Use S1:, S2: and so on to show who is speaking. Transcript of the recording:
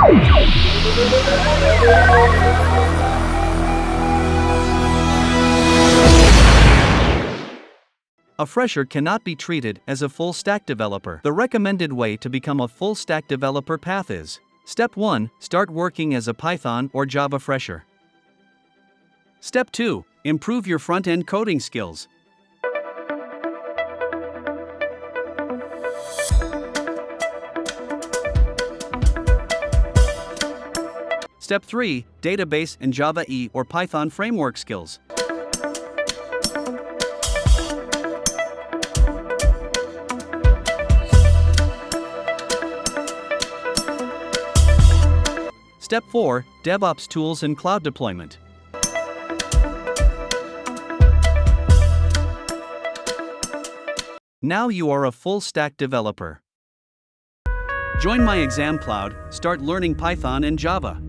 S1: A fresher cannot be treated as a full-stack developer. The recommended way to become a full-stack developer path is: Step 1. Start working as a Python or Java fresher. Step 2. Improve your front-end coding skills. Step 3. Database and Java E or Python framework skills. Step 4. DevOps tools and cloud deployment. Now you are a full-stack developer. Join MyExamCloud, start learning Python and Java.